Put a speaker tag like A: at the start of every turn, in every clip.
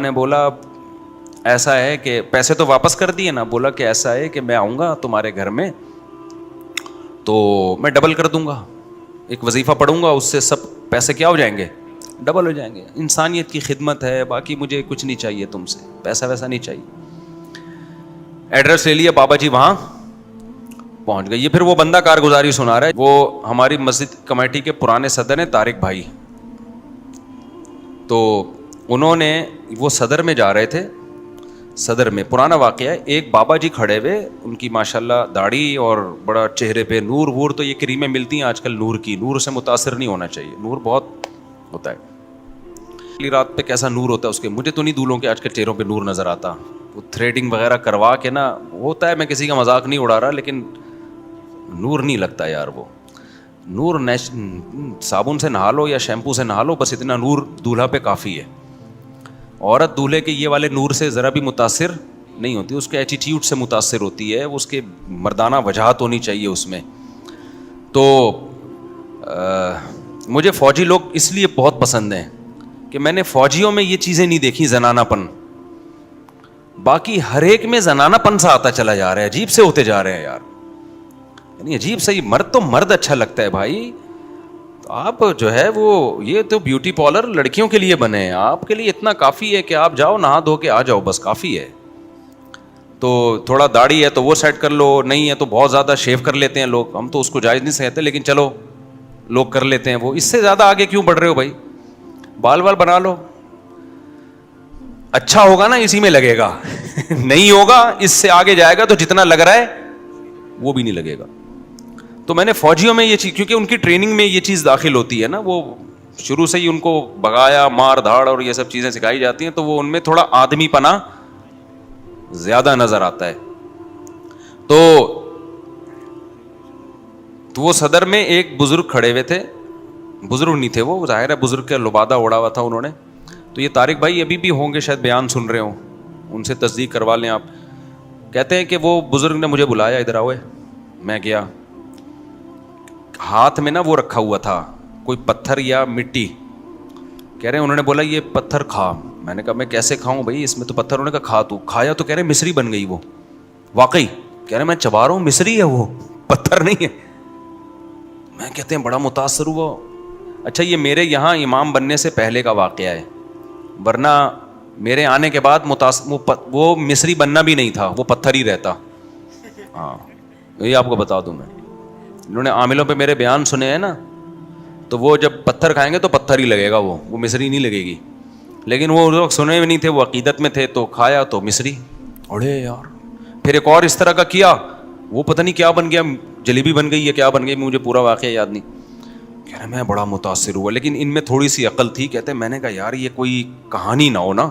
A: نے بولا ایسا ہے کہ پیسے تو واپس کر دیے نا. بولا کہ ایسا ہے کہ میں آؤں گا تمہارے گھر میں تو میں ڈبل کر دوں گا, ایک وظیفہ پڑھوں گا, اس سے سب پیسے کیا ہو جائیں گے, ڈبل ہو جائیں گے. انسانیت کی خدمت ہے, باقی مجھے کچھ نہیں چاہیے تم سے, پیسہ ویسا نہیں چاہیے. ایڈریس لے لیا, بابا جی وہاں پہنچ گئے. یہ پھر وہ بندہ کارگزاری سنا رہا ہے, وہ ہماری مسجد کمیٹی کے پرانے صدر ہیں طارق بھائی. تو انہوں نے, وہ صدر میں جا رہے تھے, صدر میں پرانا واقعہ ہے, ایک بابا جی کھڑے ہوئے, ان کی ماشاءاللہ داڑھی اور بڑا چہرے پہ نور وور, تو یہ کریمیں ملتی ہیں آج کل نور کی, نور سے متاثر نہیں ہونا چاہیے, نور بہت ہوتا ہے. رات پہ کیسا نور ہوتا ہے اس کے, مجھے تو نہیں دولوں کے آج کل چہروں پہ نور نظر آتا, وہ تھریڈنگ وغیرہ کروا کے نا ہوتا ہے, میں کسی کا مذاق نہیں اڑا رہا, لیکن نور نہیں لگتا یار. وہ نور صابن سے نہا لو یا شیمپو سے نہا لو, بس اتنا نور دولہا پہ کافی ہے. عورت دولہے کے یہ والے نور سے ذرا بھی متاثر نہیں ہوتی, اس کے ایٹیٹیوڈ سے متاثر ہوتی ہے, اس کے مردانہ وجاہت ہونی چاہیے اس میں. تو مجھے فوجی لوگ اس لیے بہت پسند ہیں کہ میں نے فوجیوں میں یہ چیزیں نہیں دیکھی, زنانہ پن. باقی ہر ایک میں زنانہ پن سا آتا چلا جا رہا ہے, عجیب سے ہوتے جا رہے ہیں یار, یعنی عجیب سے. مرد تو مرد اچھا لگتا ہے بھائی, تو آپ جو ہے وہ یہ تو بیوٹی پارلر لڑکیوں کے لیے بنے ہیں, آپ کے لیے اتنا کافی ہے کہ آپ جاؤ نہا دھو کے آ جاؤ, بس کافی ہے. تو تھوڑا داڑھی ہے تو وہ سیٹ کر لو, نہیں ہے تو بہت زیادہ شیو کر لیتے ہیں لوگ, ہم تو اس کو جائز نہیں سمجھتے, لیکن چلو لوگ کر لیتے ہیں. وہ اس سے زیادہ آگے کیوں بڑھ رہے ہو بھائی, بال وال بنا لو. اچھا ہوگا نا اسی میں لگے گا, نہیں ہوگا اس سے آگے جائے گا تو جتنا لگ رہا ہے وہ بھی نہیں لگے گا. تو میں نے فوجیوں میں یہ چیز, کیونکہ ان کی ٹریننگ میں یہ چیز داخل ہوتی ہے نا, وہ شروع سے ہی ان کو بغایا, مار دھاڑ اور یہ سب چیزیں سکھائی جاتی ہیں, تو وہ ان میں تھوڑا آدمی پنا زیادہ نظر آتا ہے. تو وہ صدر میں ایک بزرگ کھڑے ہوئے تھے, بزرگ نہیں تھے وہ, ظاہر ہے بزرگ کا لبادہ اڑا ہوا تھا انہوں نے. تو یہ طارق بھائی ابھی بھی ہوں گے شاید, بیان سن رہے ہوں, ان سے تصدیق کروا لیں آپ. کہتے ہیں کہ وہ بزرگ نے مجھے بلایا, ادھر آؤ. میں گیا, ہاتھ میں نا وہ رکھا ہوا تھا کوئی پتھر یا مٹی. کہہ رہے ہیں انہوں نے بولا یہ پتھر کھا. میں نے کہا میں کیسے کھاؤں بھائی, اس میں تو پتھر. انہوں نے کہا کھا. تو کھایا تو کہہ رہے مصری بن گئی وہ, واقعی کہہ رہے میں چبا رہا ہوں مصری ہے وہ, پتھر نہیں ہے. میں کہتے ہیں بڑا متاثر ہوا. اچھا یہ میرے یہاں امام بننے سے پہلے کا واقعہ ہے, ورنہ میرے آنے کے بعد وہ مصری بننا بھی نہیں تھا, وہ پتھر ہی رہتا. ہاں یہ آپ کو بتا دوں میں, انہوں نے عاملوں پہ میرے بیان سنے ہیں نا, تو وہ جب پتھر کھائیں گے تو پتھر ہی لگے گا, وہ مصری نہیں لگے گی. لیکن وہ اس وقت سنے بھی نہیں تھے, وہ عقیدت میں تھے, تو کھایا تو مصری. اڑے یار. پھر ایک اور اس طرح کا کیا, وہ پتہ نہیں کیا بن گیا, جلیبی بن گئی یا کیا بن گئی, مجھے پورا واقعہ یاد نہیں. کہہ رہے میں بڑا متاثر ہوا, لیکن ان میں تھوڑی سی عقل تھی. کہتے میں نے کہا یار یہ کوئی کہانی نہ ہو نا,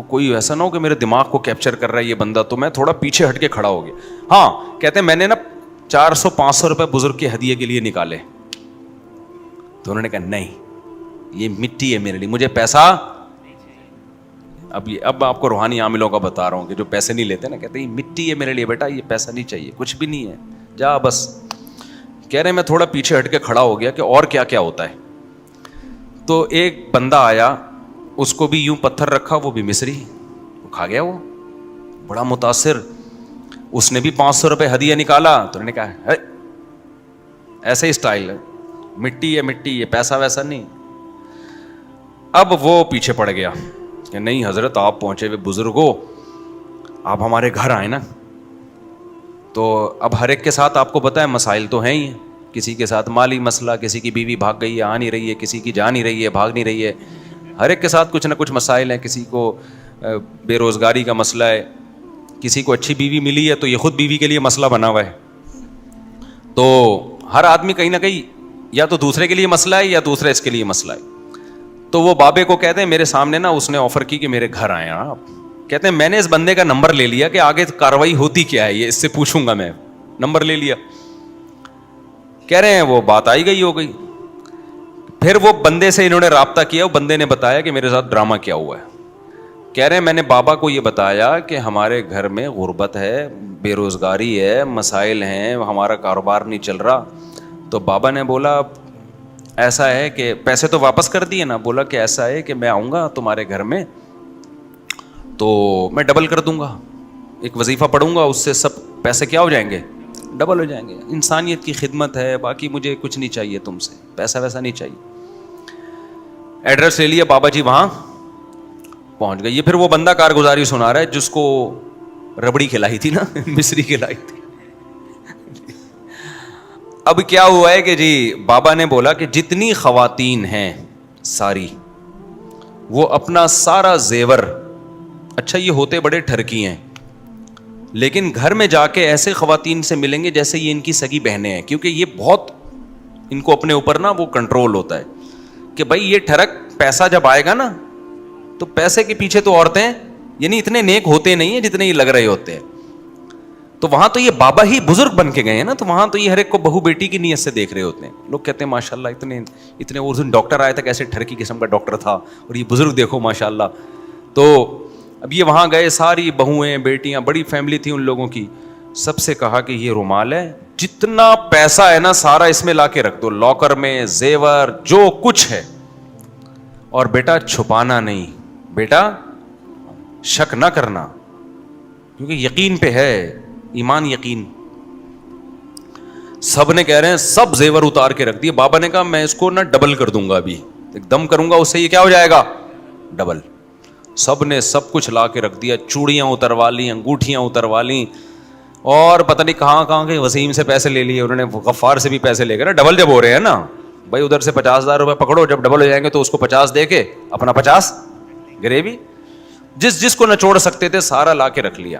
A: کوئی ایسا نہ ہو کہ میرے دماغ کو کیپچر کر رہا ہے یہ بندہ, تو میں تھوڑا پیچھے ہٹ کے کھڑا ہو گیا. ہاں کہتے میں نے نا 400-500 روپے بزرگ کے ہدیے کے لیے نکالے. تو انہوں نے کہا نہیں یہ مٹی ہے میرے لیے, مجھے پیسہ. اب آپ کو روحانی عاملوں کا بتا رہا ہوں کہ جو پیسے نہیں لیتے نا, کہتے ہیں مٹی ہے میرے لیے بیٹا, یہ پیسہ نہیں چاہیے, کچھ بھی نہیں ہے, جا بس. کہہ رہے میں تھوڑا پیچھے ہٹ کے کھڑا ہو گیا کہ اور کیا کیا ہوتا ہے. تو ایک بندہ آیا, اس کو بھی یوں پتھر رکھا, وہ بھی مصری, کھا گیا. وہ بڑا متاثر, اس نے بھی 500 روپے ہدیہ نکالا. تو انہوں نے کہا ایسا ہی اسٹائل ہے, مٹی ہے مٹی, یہ پیسہ ویسا نہیں. اب وہ پیچھے پڑ گیا کہ نہیں حضرت آپ پہنچے ہوئے بزرگ ہو, آپ ہمارے گھر آئے نا, تو اب ہر ایک کے ساتھ آپ کو پتہ ہے مسائل تو ہیں ہی ہیں. کسی کے ساتھ مالی مسئلہ, کسی کی بیوی بھاگ گئی ہے آ نہیں رہی ہے, کسی کی جا نہیں رہی ہے بھاگ نہیں رہی ہے, ہر ایک کے ساتھ کچھ نہ کچھ مسائل ہیں. کسی کو بے روزگاری کا مسئلہ ہے, کسی کو اچھی بیوی ملی ہے تو یہ خود بیوی کے لیے مسئلہ بنا ہوا ہے. تو ہر آدمی کہیں نہ کہیں یا تو دوسرے کے لیے مسئلہ ہے یا دوسرا اس کے لیے مسئلہ ہے. تو وہ بابے کو کہتے ہیں میرے سامنے نا اس نے آفر کی کہ میرے گھر آئے آپ. کہتے ہیں میں نے اس بندے کا نمبر لے لیا کہ آگے کاروائی ہوتی کیا ہے, یہ اس سے پوچھوں گا میں, نمبر لے لیا. کہہ رہے ہیں وہ بات آئی گئی ہو گئی. پھر وہ بندے سے انہوں نے رابطہ کیا, وہ بندے نے بتایا کہ میرے ساتھ ڈرامہ کیا ہوا ہے. کہہ رہے ہیں میں نے بابا کو یہ بتایا کہ ہمارے گھر میں غربت ہے, بے روزگاری ہے, مسائل ہیں, ہمارا کاروبار نہیں چل رہا. تو بابا نے بولا ایسا ہے کہ پیسے تو واپس کر دیے نا. بولا کہ ایسا ہے کہ میں آؤں گا تمہارے گھر میں تو میں ڈبل کر دوں گا, ایک وظیفہ پڑھوں گا, اس سے سب پیسے کیا ہو جائیں گے, ڈبل ہو جائیں گے. انسانیت کی خدمت ہے, باقی مجھے کچھ نہیں چاہیے تم سے, پیسہ ویسا نہیں چاہیے. ایڈریس لے لیا, بابا جی وہاں پہنچ گئے. یہ پھر وہ بندہ کارگزاری سنا رہا ہے جس کو ربڑی کھلائی تھی نا, مصری کھلائی تھی. اب کیا ہوا ہے کہ جی بابا نے بولا کہ جتنی خواتین ہیں ساری, وہ اپنا سارا زیور, اچھا یہ ہوتے بڑے ٹھرکی ہیں, لیکن گھر میں جا کے ایسے خواتین سے ملیں گے جیسے یہ ان کی سگی بہنیں ہیں, کیونکہ یہ بہت ان کو اپنے اوپر نا وہ کنٹرول ہوتا ہے کہ بھائی یہ ٹھرک پیسہ جب آئے گا نا تو پیسے کے پیچھے تو عورتیں یعنی اتنے نیک ہوتے نہیں ہیں جتنے یہ لگ رہے ہوتے ہیں. تو وہاں تو یہ بابا ہی بزرگ بن کے گئے ہیں نا, تو وہاں تو یہ ہر ایک کو بہو بیٹی کی نیت سے دیکھ رہے ہوتے ہیں. لوگ کہتے ہیں ماشاء اللہ اتنے اس دن ڈاکٹر آیا تھا, کیسے ٹھرکی قسم کا ڈاکٹر تھا, اور یہ بزرگ دیکھو ماشاء اللہ. تو اب یہ وہاں گئے, ساری بہویں بیٹیاں, بڑی فیملی تھی ان لوگوں کی. سب سے کہا کہ یہ رومال ہے, جتنا پیسہ ہے نا سارا اس میں لا کے رکھ دو, لاکر میں زیور جو کچھ ہے, اور بیٹا چھپانا نہیں, بیٹا شک نہ کرنا, کیونکہ یقین پہ ہے, ایمان یقین. سب نے کہہ رہے ہیں سب زیور اتار کے رکھ دیے. بابا نے کہا میں اس کو نا ڈبل کر دوں گا, ابھی ایک دم کروں گا, اس سے یہ کیا ہو جائے گا, ڈبل. سب نے سب کچھ لا کے رکھ دیا, چوڑیاں اتروا لی, انگوٹھیاں اتروا لی, اور پتہ نہیں کہاں کہاں کے وسیم سے پیسے لے لیے انہوں نے, غفار سے بھی پیسے لے گئے نا, ڈبل جب ہو رہے ہیں نا بھائی, ادھر سے 50,000 روپے پکڑو, جب ڈبل ہو جائیں گے تو اس کو 50 دے کے اپنا 50 گریوی, جس کو نچوڑ سکتے تھے سارا لا کے رکھ لیا.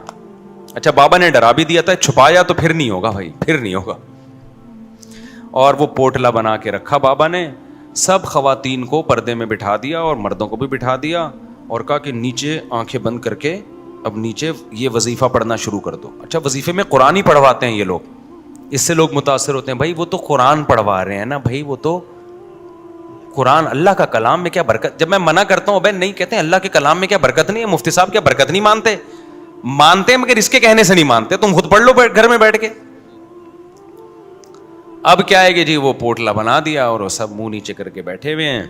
A: اچھا بابا نے ڈرا بھی دیا تھا, چھپایا تو پھر نہیں ہوگا بھائی, پھر نہیں ہوگا. اور وہ پوٹلا بنا کے رکھا بابا نے, سب خواتین کو پردے میں بٹھا دیا اور مردوں کو بھی بٹھا دیا, اور کہا کہ نیچے آنکھیں بند کر کے اب نیچے یہ وظیفہ پڑھنا شروع کر دو. اچھا وظیفے میں قرآن ہی پڑھواتے ہیں یہ لوگ, اس سے لوگ متاثر ہوتے ہیں. بھائی وہ تو قرآن پڑھوا رہے ہیں نا, بھائی وہ تو قرآن اللہ کا کلام میں کیا برکت. جب میں منع کرتا ہوں بھائی نہیں, کہتے ہیں اللہ کے کلام میں کیا برکت نہیں ہے, مفتی صاحب کیا برکت نہیں مانتے, مانتے مگر اس کے کہنے سے نہیں مانتے, تم خود پڑھ لو گھر میں بیٹھ کے. اب کیا ہے کہ جی وہ پوٹلا بنا دیا اور وہ سب منہ نیچے کر کے بیٹھے ہوئے ہیں.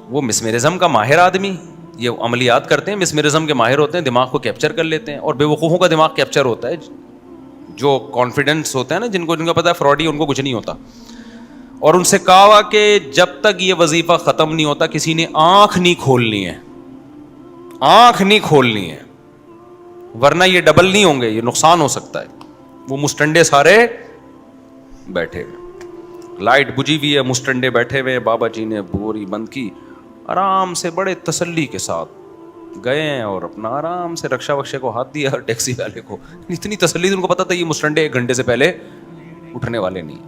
A: وہ مسمرزم کا ماہر آدمی, یہ عملیات کرتے ہیں, مسمرزم کے ماہر ہوتے ہیں, دماغ کو کیپچر کر لیتے ہیں, اور بے وقوفوں کا دماغ کیپچر ہوتا ہے, جو کانفیڈنس ہوتا ہے نا, جن کا پتا ہے فراڈی, ان کو کچھ نہیں ہوتا. اور ان سے کہا کہ جب تک یہ وظیفہ ختم نہیں ہوتا کسی نے آنکھ نہیں کھولنی ہے, آنکھ نہیں کھولنی ہے, ورنہ یہ ڈبل نہیں ہوں گے, یہ نقصان ہو سکتا ہے. وہ مستنڈے سارے بیٹھے ہوئے, لائٹ بجھی ہوئی ہے, مستنڈے بیٹھے ہوئے. بابا جی نے بوری بند کی, آرام سے بڑے تسلی کے ساتھ گئے اور اپنا آرام سے رکشا وکشے کو ہاتھ دیا, ٹیکسی والے کو. اتنی تسلی تھی, ان کو پتا تھا یہ مستنڈے 1 گھنٹے سے پہلے اٹھنے والے نہیں.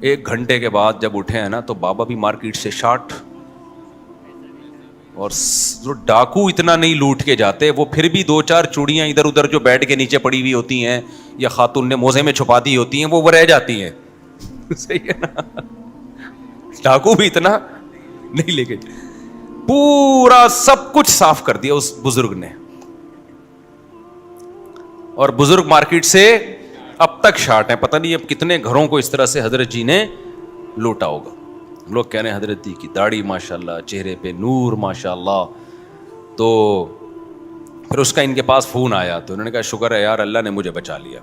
A: 1 گھنٹے کے بعد جب اٹھے ہیں نا تو بابا بھی مارکیٹ سے شارٹ, اور جو ڈاکو اتنا نہیں لوٹ کے جاتے, وہ پھر بھی 2-4 چوڑیاں ادھر ادھر جو بیڈ کے نیچے پڑی ہوئی ہوتی ہیں یا خاتون نے موزے میں چھپا دی ہوتی ہیں, وہ رہ جاتی ہیں. صحیح ہے نا, ڈاکو بھی اتنا نہیں لے گئے. پورا سب کچھ صاف کر دیا اس بزرگ نے, اور بزرگ مارکیٹ سے اب تک شارٹ ہیں. پتہ نہیں اب کتنے گھروں کو اس طرح سے حضرت جی نے لوٹا ہوگا. لوگ کہہ رہے ہیں حضرت جی کی داڑھی ماشاءاللہ, چہرے پہ نور ماشاءاللہ. تو پھر اس کا ان کے پاس فون آیا تو انہوں نے کہا شکر ہے یار اللہ نے مجھے بچا لیا.